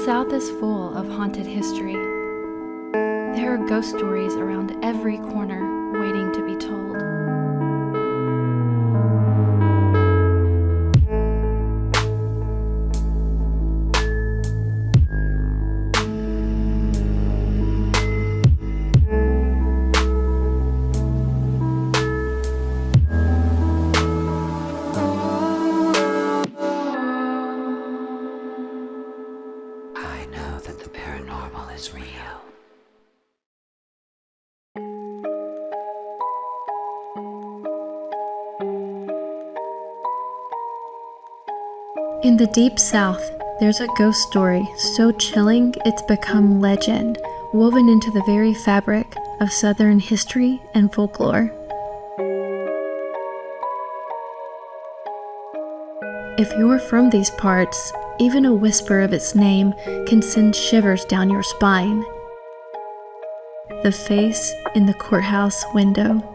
South is full of haunted history. There are ghost stories around every corner waiting to be told. I know that the paranormal is real. In the deep South, there's a ghost story so chilling it's become legend, woven into the very fabric of Southern history and folklore. If you're from these parts, even a whisper of its name can send shivers down your spine. The face in the courthouse window.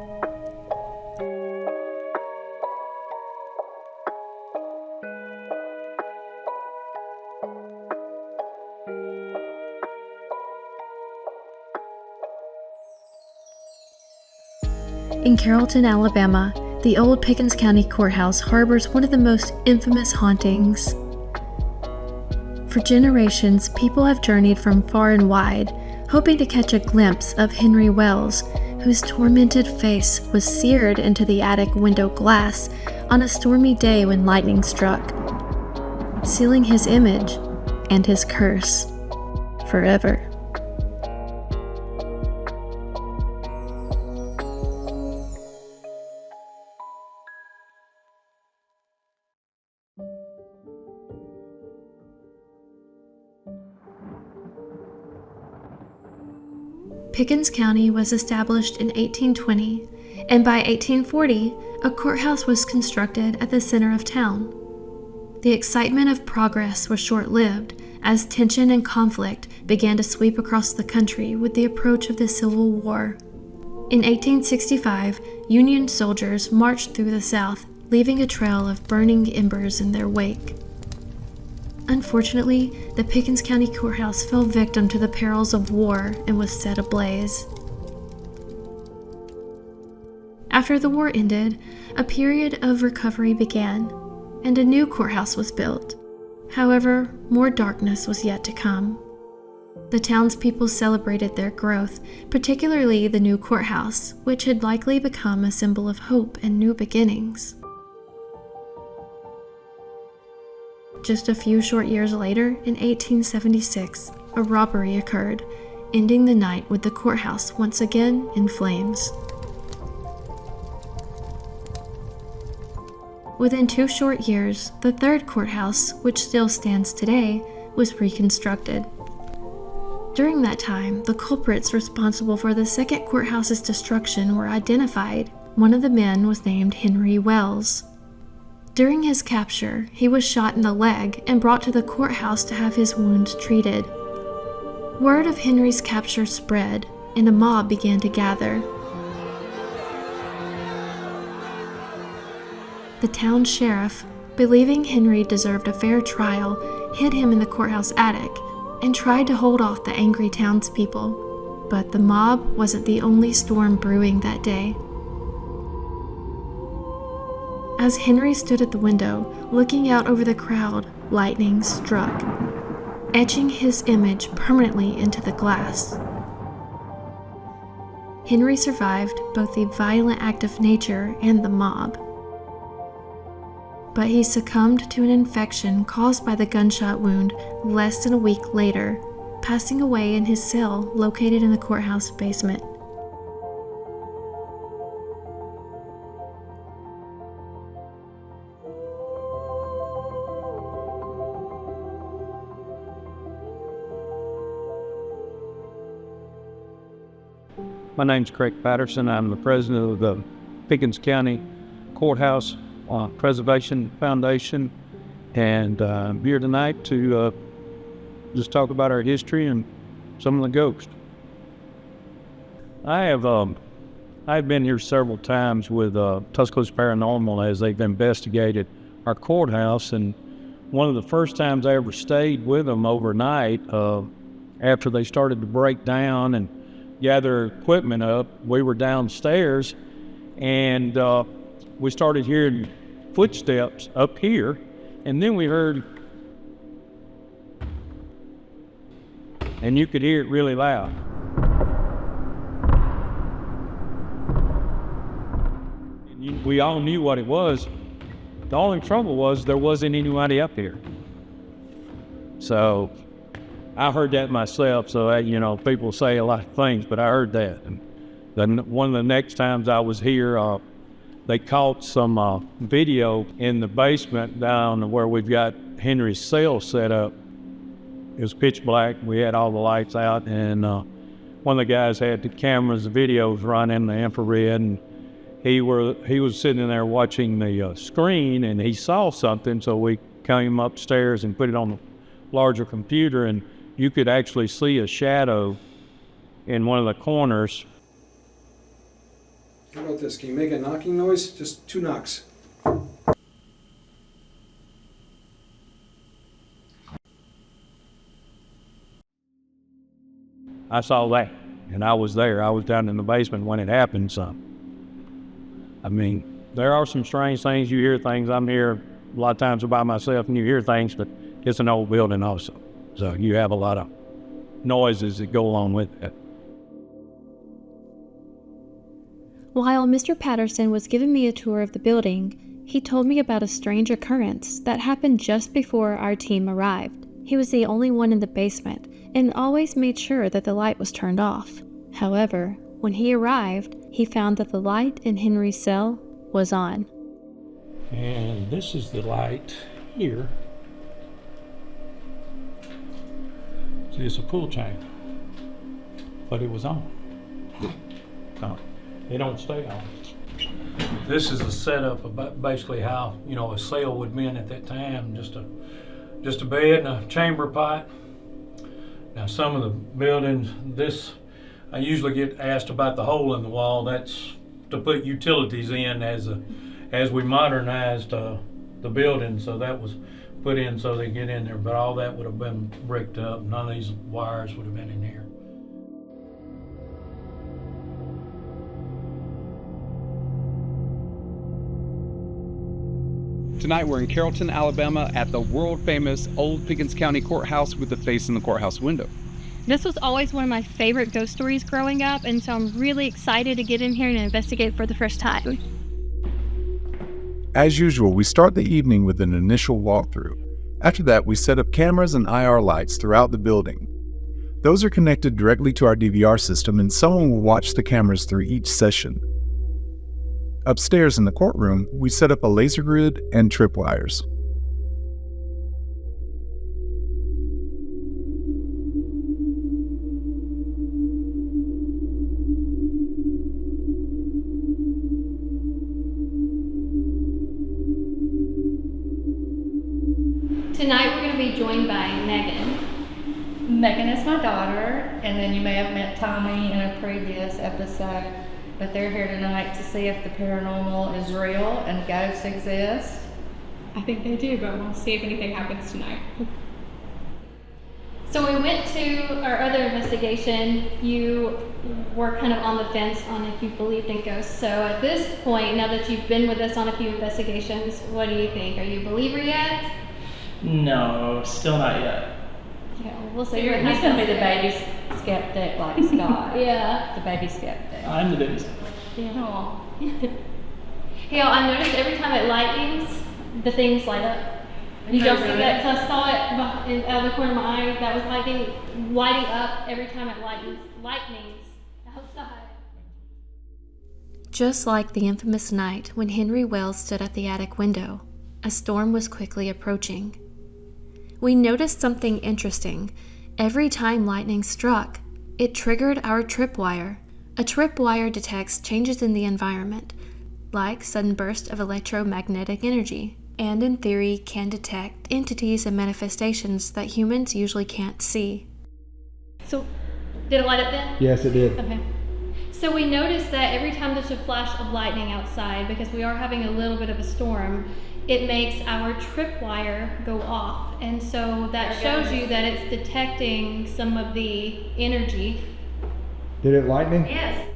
In Carrollton, Alabama, the Old Pickens County Courthouse harbors one of the most infamous hauntings. For generations, people have journeyed from far and wide, hoping to catch a glimpse of Henry Wells, whose tormented face was seared into the attic window glass on a stormy day when lightning struck, sealing his image and his curse forever. Pickens County was established in 1820, and by 1840, a courthouse was constructed at the center of town. The excitement of progress was short-lived, as tension and conflict began to sweep across the country with the approach of the Civil War. In 1865, Union soldiers marched through the South, leaving a trail of burning embers in their wake. Unfortunately, the Pickens County Courthouse fell victim to the perils of war and was set ablaze. After the war ended, a period of recovery began, and a new courthouse was built. However, more darkness was yet to come. The townspeople celebrated their growth, particularly the new courthouse, which had likely become a symbol of hope and new beginnings. Just a few short years later, in 1876, a robbery occurred, ending the night with the courthouse once again in flames. Within 2 short years, the third courthouse, which still stands today, was reconstructed. During that time, the culprits responsible for the second courthouse's destruction were identified. One of the men was named Henry Wells. During his capture, he was shot in the leg and brought to the courthouse to have his wounds treated. Word of Henry's capture spread, and a mob began to gather. The town sheriff, believing Henry deserved a fair trial, hid him in the courthouse attic and tried to hold off the angry townspeople. But the mob wasn't the only storm brewing that day. As Henry stood at the window, looking out over the crowd, lightning struck, etching his image permanently into the glass. Henry survived both the violent act of nature and the mob. But he succumbed to an infection caused by the gunshot wound less than a week later, passing away in his cell located in the courthouse basement. My name's Craig Patterson. I'm the president of the Pickens County Courthouse Preservation Foundation, and I'm here tonight to just talk about our history and some of the ghosts. I've been here several times with Tuscaloosa Paranormal as they've investigated our courthouse, and one of the first times I ever stayed with them overnight, after they started to break down and gather equipment up, we were downstairs and we started hearing footsteps up here, and then we heard, and you could hear it really loud. And we all knew what it was. The only trouble was there wasn't anybody up here. So I heard that myself. So, people say a lot of things, but I heard that. And then one of the next times I was here, they caught some video in the basement down where we've got Henry's cell set up. It was pitch black. We had all the lights out, and one of the guys had the cameras, the videos running, the infrared, and he was sitting there watching the screen, and he saw something. So we came upstairs and put it on the larger computer, and you could actually see a shadow in one of the corners. How about this? Can you make a knocking noise? Just 2 knocks. I saw that, and I was there. I was down in the basement when it happened. So, I mean, there are some strange things. You hear things. I'm here a lot of times by myself, and you hear things, but it's an old building also. So you have a lot of noises that go along with it. While Mr. Patterson was giving me a tour of the building, he told me about a strange occurrence that happened just before our team arrived. He was the only one in the basement and always made sure that the light was turned off. However, when he arrived, he found that the light in Henry's cell was on. And this is the light here. See, it's a pull chain, but it was on. No, they don't stay on. This is a setup about basically how, a cell would have been at that time, just a bed and a chamber pot. Now, some of the buildings, I usually get asked about the hole in the wall. That's to put utilities in as we modernized the building. So that was put in so they get in there. But all that would have been bricked up. None of these wires would have been in here. Tonight we're in Carrollton, Alabama at the world-famous Old Pickens County Courthouse with the face in the courthouse window. This was always one of my favorite ghost stories growing up, and so I'm really excited to get in here and investigate for the first time. As usual, we start the evening with an initial walkthrough. After that, we set up cameras and IR lights throughout the building. Those are connected directly to our DVR system, and someone will watch the cameras through each session. Upstairs in the courtroom, we set up a laser grid and tripwires. Tonight we're going to be joined by Megan. Megan is my daughter, and then you may have met Tommy in a previous episode, but they're here tonight to see if the paranormal is real and ghosts exist. I think they do, but we'll see if anything happens tonight. So we went to our other investigation. You were kind of on the fence on if you believed in ghosts. So at this point, now that you've been with us on a few investigations, what do you think? Are you a believer yet? No, still not yet. Yeah, we'll see. So he's going to be the baby skeptic like Scott. Yeah. The baby skeptic. I'm the baby skeptic. Yeah. Yeah, I noticed every time it lightnings, the things light up. Did y'all see that? Because I saw it out of the corner of my eye. That was lighting up every time it lightnings outside. Just like the infamous night when Henry Wells stood at the attic window, a storm was quickly approaching. We noticed something interesting. Every time lightning struck, it triggered our tripwire. A tripwire detects changes in the environment, like sudden bursts of electromagnetic energy, and in theory can detect entities and manifestations that humans usually can't see. So, did it light up then? Yes, it did. Okay. So we noticed that every time there's a flash of lightning outside, because we are having a little bit of a storm, it makes our tripwire go off. And so that shows you that it's detecting some of the energy. Did it lightning? Yes.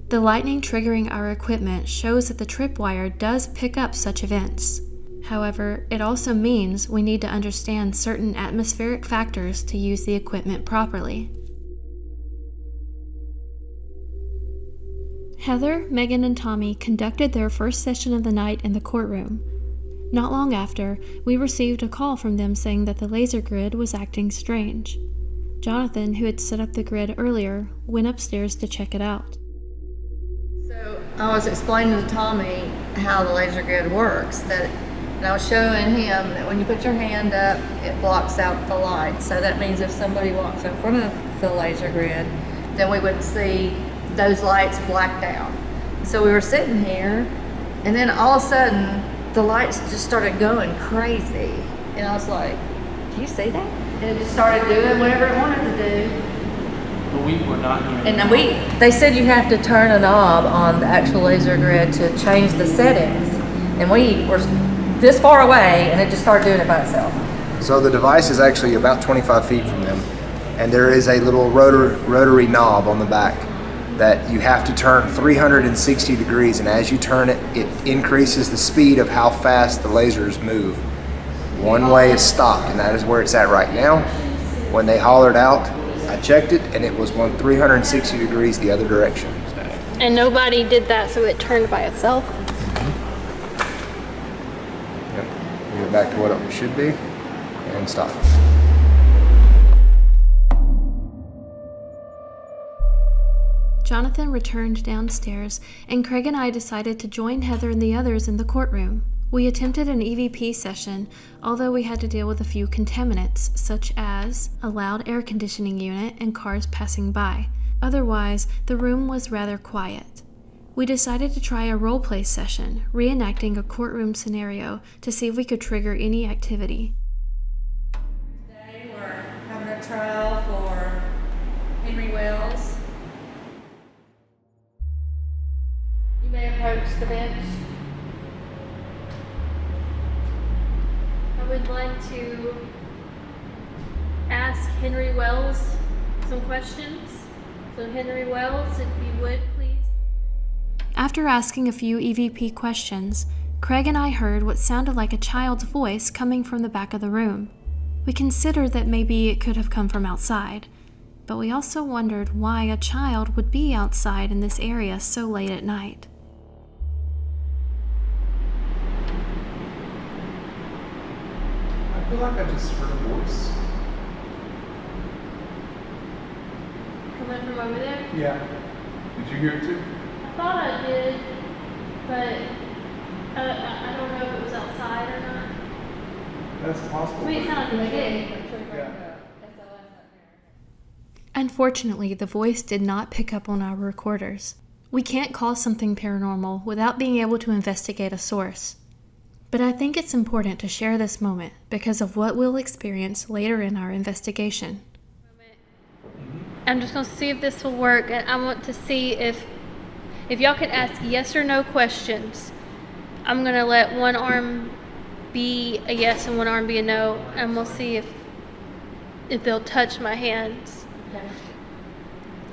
The lightning triggering our equipment shows that the tripwire does pick up such events. However, it also means we need to understand certain atmospheric factors to use the equipment properly. Heather, Megan, and Tommy conducted their first session of the night in the courtroom. Not long after, we received a call from them saying that the laser grid was acting strange. Jonathan, who had set up the grid earlier, went upstairs to check it out. So I was explaining to Tommy how the laser grid works, and I was showing him that when you put your hand up, it blocks out the light. So that means if somebody walks in front of the laser grid, then we would see those lights blacked out. So we were sitting here, and then all of a sudden, the lights just started going crazy. And I was like, do you see that? And it just started doing whatever it wanted to do. But we were not hearing. And they said you have to turn a knob on the actual laser grid to change the settings. And we were this far away, and it just started doing it by itself. So the device is actually about 25 feet from them, and there is a little rotary knob on the back that you have to turn 360 degrees, and as you turn it, it increases the speed of how fast the lasers move. One way is stopped, and that is where it's at right now. When they hollered out, I checked it, and it was 360 degrees the other direction. And nobody did that, so it turned by itself. Yep. Get it back to what it should be, and stop. Jonathan returned downstairs, and Craig and I decided to join Heather and the others in the courtroom. We attempted an EVP session, although we had to deal with a few contaminants, such as a loud air conditioning unit and cars passing by. Otherwise, the room was rather quiet. We decided to try a role-play session, reenacting a courtroom scenario to see if we could trigger any activity. Today we're having a trial for Henry Wells. You may approach the bench. I would like to ask Henry Wells some questions. So Henry Wells, if you would, please. After asking a few EVP questions, Craig and I heard what sounded like a child's voice coming from the back of the room. We considered that maybe it could have come from outside, but we also wondered why a child would be outside in this area so late at night. I feel like I just heard a voice. Coming from over there? Yeah. Did you hear it too? I thought I did, but I don't know if it was outside or not. That's possible. To me, it sounded like it did. Unfortunately, the voice did not pick up on our recorders. We can't call something paranormal without being able to investigate a source. But I think it's important to share this moment because of what we'll experience later in our investigation. I'm just going to see if this will work, and I want to see if y'all could ask yes or no questions. I'm going to let one arm be a yes and one arm be a no, and we'll see if they'll touch my hands. Okay.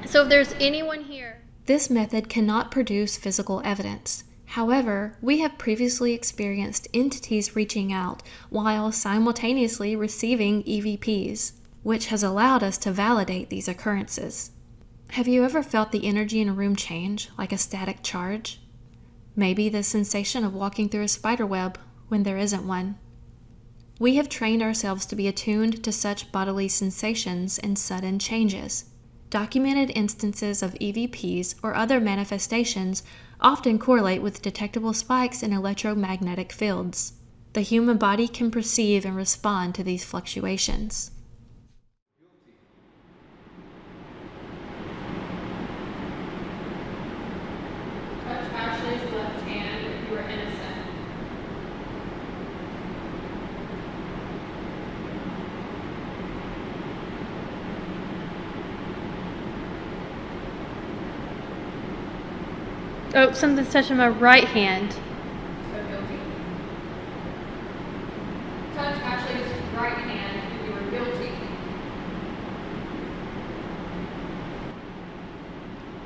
So if there's anyone here. This method cannot produce physical evidence. However, we have previously experienced entities reaching out while simultaneously receiving EVPs, which has allowed us to validate these occurrences. Have you ever felt the energy in a room change, like a static charge? Maybe the sensation of walking through a spider web when there isn't one. We have trained ourselves to be attuned to such bodily sensations and sudden changes. Documented instances of EVPs or other manifestations often correlate with detectable spikes in electromagnetic fields. The human body can perceive and respond to these fluctuations. Touch Ashley's left hand if you were innocent. Oh, something's touching my right hand. So guilty.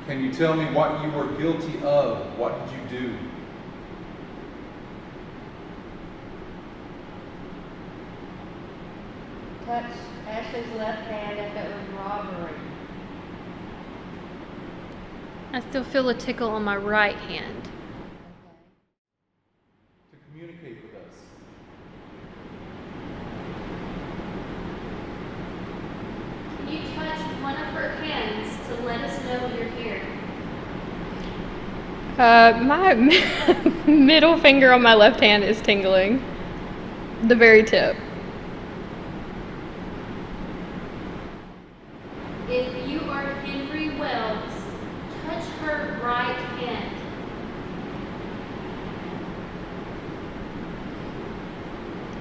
Can you tell me what you were guilty of? What did you do? Touch Ashley's left hand if it was robbery. I still feel a tickle on my right hand. To communicate with us. Can you touch one of her hands to let us know you're here? My middle finger on my left hand is tingling. The very tip. If you are Henry Wells, touch her right hand.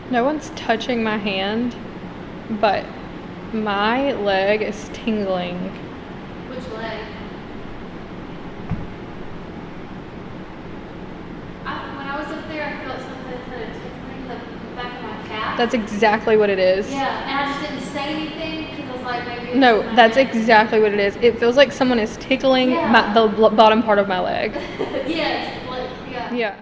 No one's touching my hand, but my leg is tingling. Which leg? When I was up there, I felt something kind of tickling the back of my calf. That's exactly what it is. Yeah, and I just didn't say anything because I was like, maybe it's No, my that's head. exactly what it is. It feels like someone is tickling the bottom part of my leg. Yes, like, yeah. Yeah.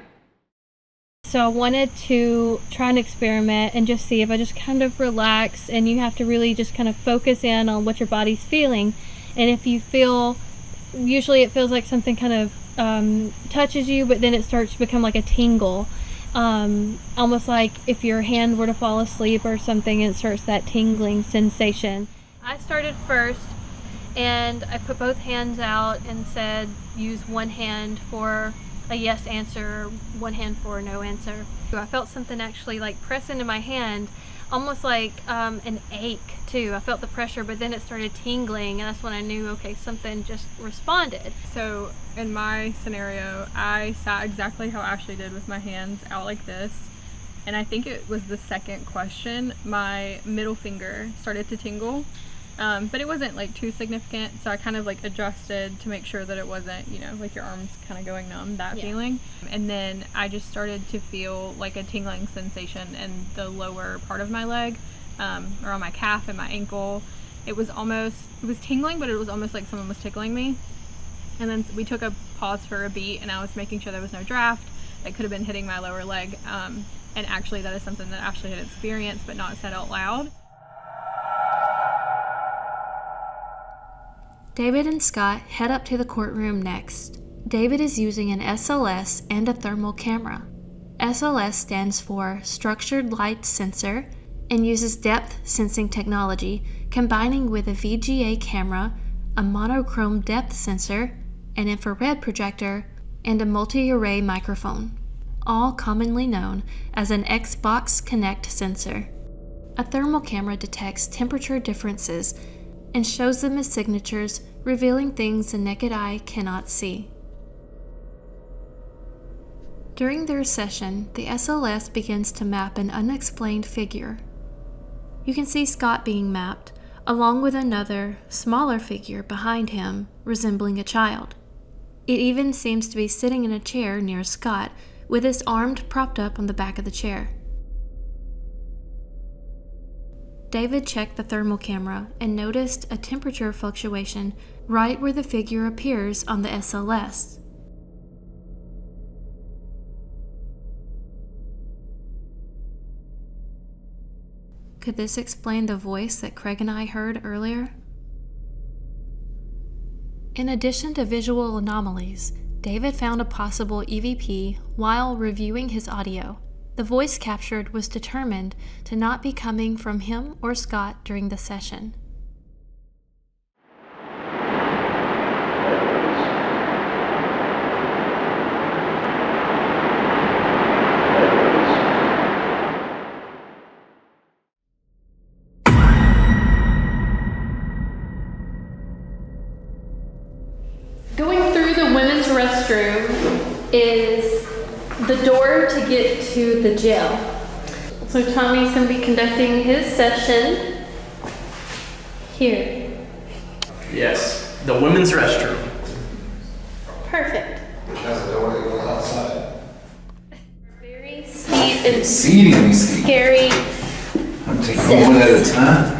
So I wanted to try an experiment and just see if I just kind of relax, and you have to really just kind of focus in on what your body's feeling. And if you feel, usually it feels like something kind of touches you, but then it starts to become like a tingle. Almost like if your hand were to fall asleep or something, it starts that tingling sensation. I started first, and I put both hands out and said use one hand for a yes answer, one hand for a no answer. So I felt something actually like press into my hand, almost like an ache too. I felt the pressure, but then it started tingling, and that's when I knew, okay, something just responded. So in my scenario, I sat exactly how Ashley did with my hands out like this. And I think it was the second question, my middle finger started to tingle. But it wasn't like too significant, so I kind of like adjusted to make sure that it wasn't, you know, like your arms kind of going numb, that feeling. And then I just started to feel like a tingling sensation in the lower part of my leg, or on my calf and my ankle. It was tingling, but it was almost like someone was tickling me. And then we took a pause for a beat, and I was making sure there was no draft that could have been hitting my lower leg. And actually that is something that Ashley had experienced but not said out loud. David and Scott head up to the courtroom next. David is using an SLS and a thermal camera. SLS stands for Structured Light Sensor and uses depth sensing technology, combining with a VGA camera, a monochrome depth sensor, an infrared projector, and a multi-array microphone, all commonly known as an Xbox Connect sensor. A thermal camera detects temperature differences and shows them as signatures, revealing things the naked eye cannot see. During their session, the SLS begins to map an unexplained figure. You can see Scott being mapped, along with another, smaller figure behind him, resembling a child. It even seems to be sitting in a chair near Scott, with his arm propped up on the back of the chair. David checked the thermal camera and noticed a temperature fluctuation right where the figure appears on the SLS. Could this explain the voice that Craig and I heard earlier? In addition to visual anomalies, David found a possible EVP while reviewing his audio. The voice captured was determined to not be coming from him or Scott during the session. Going through the women's restroom is the door to get to the jail. So Tommy's going to be conducting his session here. Yes, the women's restroom. Perfect. That's a door that goes outside. Very steep and Exceedingly steep. scary. I'm taking one at a time.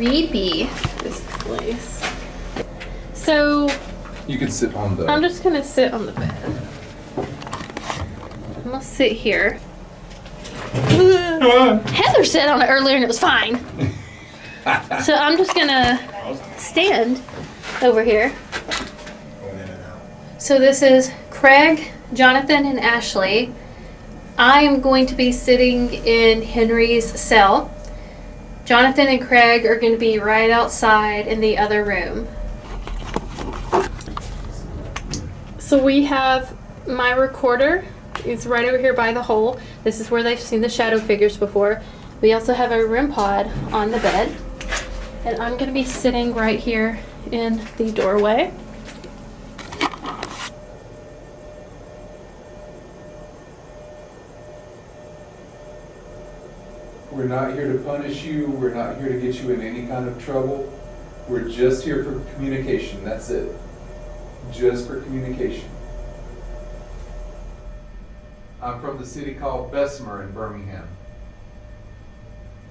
creepy, this place. So You can sit on the. I'm just gonna sit on the bed. I'm gonna sit here. Heather sat on it earlier and it was fine. So I'm just gonna stand over here. So this is Craig, Jonathan, and Ashley. I am going to be sitting in Henry's cell. Jonathan and Craig are going to be right outside in the other room. So we have my recorder. It's right over here by the hole. This is where they've seen the shadow figures before. We also have a REM pod on the bed. And I'm going to be sitting right here in the doorway. We're not here to punish you. We're not here to get you in any kind of trouble. We're just here for communication. That's it. Just for communication. I'm from the city called Bessemer in Birmingham.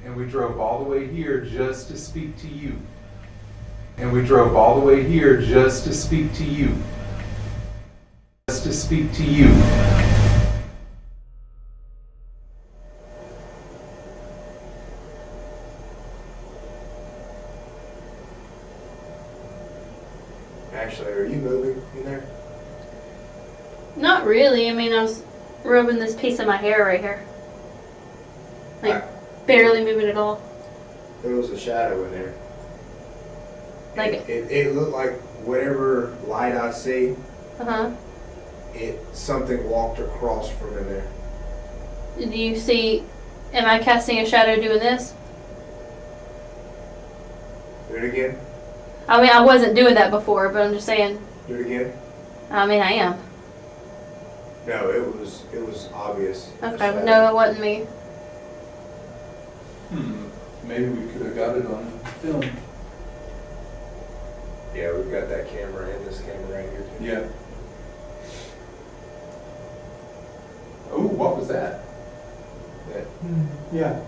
And we drove all the way here just to speak to you. And we drove all the way here just to speak to you. Just to speak to you. Actually, are you moving in there? Not really. I mean, I was rubbing this piece of my hair right here. Like, barely moving at all. There was a shadow in there. Like It looked like whatever light I see, something walked across from in there. Do you see, am I casting a shadow doing this? Do it again. I mean, I wasn't doing that before, but I'm just saying. Do it again. I mean, I am. No, it was obvious. Okay, no, it wasn't me. Maybe we could have got it on film. Yeah, we've got that camera and this camera right here too. Yeah. Oh, what was that? Yeah.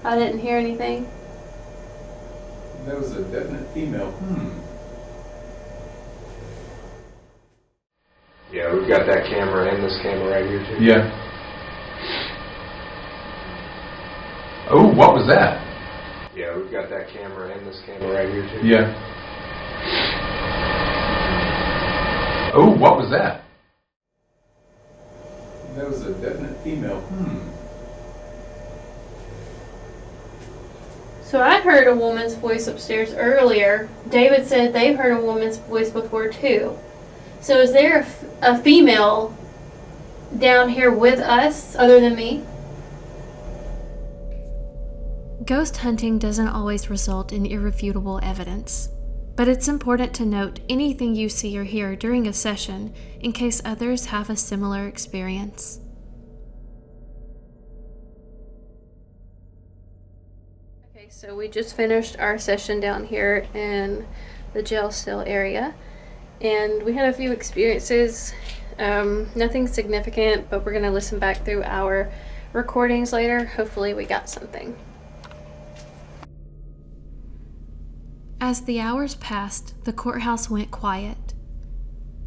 I didn't hear anything. That was a definite female. Yeah, we've got that camera and this camera right here too. Yeah. Oh, what was that? Yeah, we've got that camera and this camera right here too. Yeah. Oh, what was that? That was a definite female. So I heard a woman's voice upstairs earlier. David said they've heard a woman's voice before too. So is there a female down here with us other than me? Ghost hunting doesn't always result in irrefutable evidence, but it's important to note anything you see or hear during a session in case others have a similar experience. Okay, so we just finished our session down here in the jail cell area, and we had a few experiences. Nothing significant, but we're going to listen back through our recordings later. Hopefully we got something. As the hours passed, the courthouse went quiet.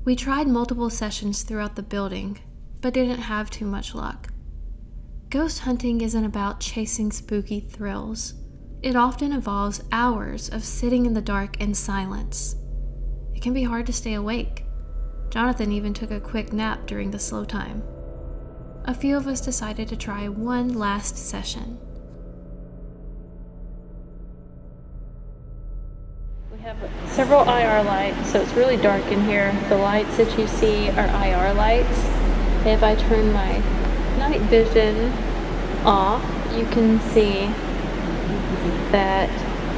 We tried multiple sessions throughout the building, but didn't have too much luck. Ghost hunting isn't about chasing spooky thrills. It often involves hours of sitting in the dark and silence. It can be hard to stay awake. Jonathan even took a quick nap during the slow time. A few of us decided to try one last session. We have several IR lights, so it's really dark in here. The lights that you see are IR lights. If I turn my night vision off, you can see that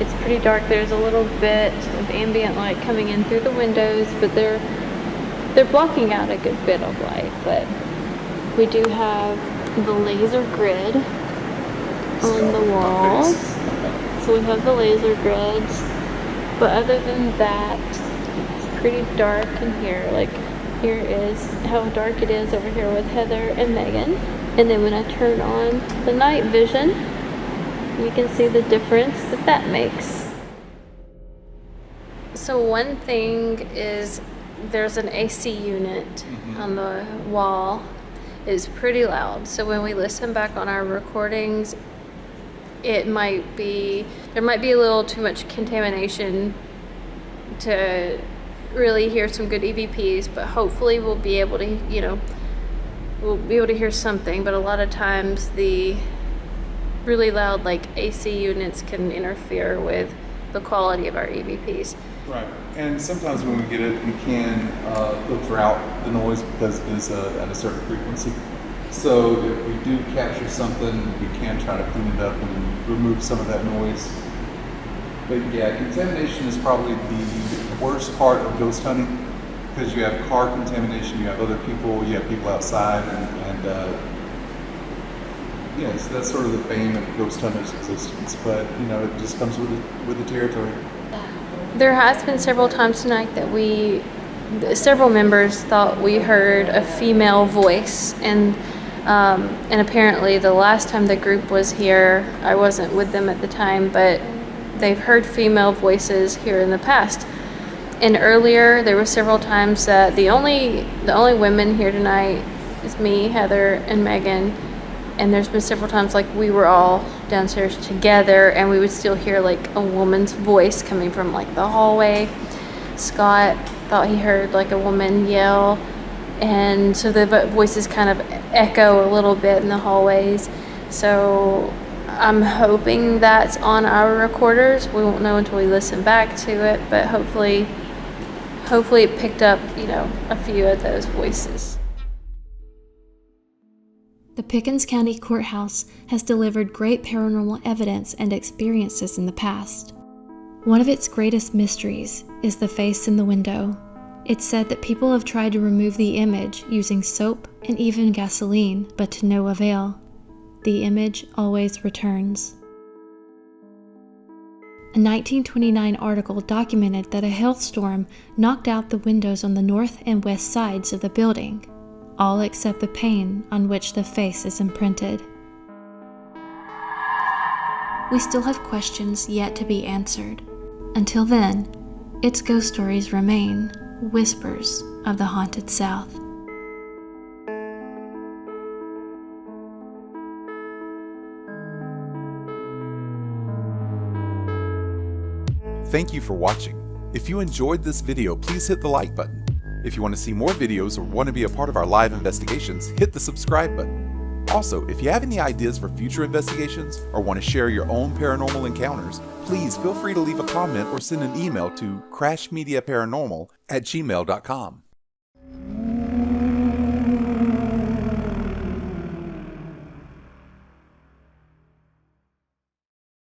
it's pretty dark. There's a little bit of ambient light coming in through the windows, but they're blocking out a good bit of light. But we do have the laser grid on the walls. So we have the laser grids. But other than that, it's pretty dark in here. Like, here is how dark it is over here with Heather and Megan. And then when I turn on the night vision, You can see the difference that makes. So one thing is there's an AC unit on the wall. It's pretty loud. So when we listen back on our recordings, there might be a little too much contamination to really hear some good EVPs, but hopefully we'll be able to, hear something. But a lot of times the really loud AC units can interfere with the quality of our EVPs. Right, and sometimes when we get it, we can filter out the noise because it is at a certain frequency. So if we do capture something, we can try to clean it up and remove some of that noise. But yeah, contamination is probably the worst part of ghost hunting because you have car contamination, you have other people, you have people outside, and so that's sort of the bane of ghost hunters' existence. But it just comes with the territory. There has been several times tonight that several members thought we heard a female voice, and apparently the last time the group was here, I wasn't with them at the time, but they've heard female voices here in the past. And earlier, there were several times that the only women here tonight is me, Heather, and Megan. And there's been several times we were all downstairs together, and we would still hear a woman's voice coming from the hallway. Scott thought he heard a woman yell, and so the voices kind of echo a little bit in the hallways. So I'm hoping that's on our recorders. We won't know until we listen back to it, but hopefully it picked up, a few of those voices. The Pickens County Courthouse has delivered great paranormal evidence and experiences in the past. One of its greatest mysteries is the face in the window. It's said that people have tried to remove the image using soap and even gasoline, but to no avail. The image always returns. A 1929 article documented that a hailstorm knocked out the windows on the north and west sides of the building, all except the pane on which the face is imprinted. We still have questions yet to be answered. Until then, its ghost stories remain whispers of the haunted South. Thank you for watching. If you enjoyed this video, please hit the like button. If you want to see more videos or want to be a part of our live investigations, hit the subscribe button. Also, if you have any ideas for future investigations or want to share your own paranormal encounters, please feel free to leave a comment or send an email to crashmediaparanormal@gmail.com.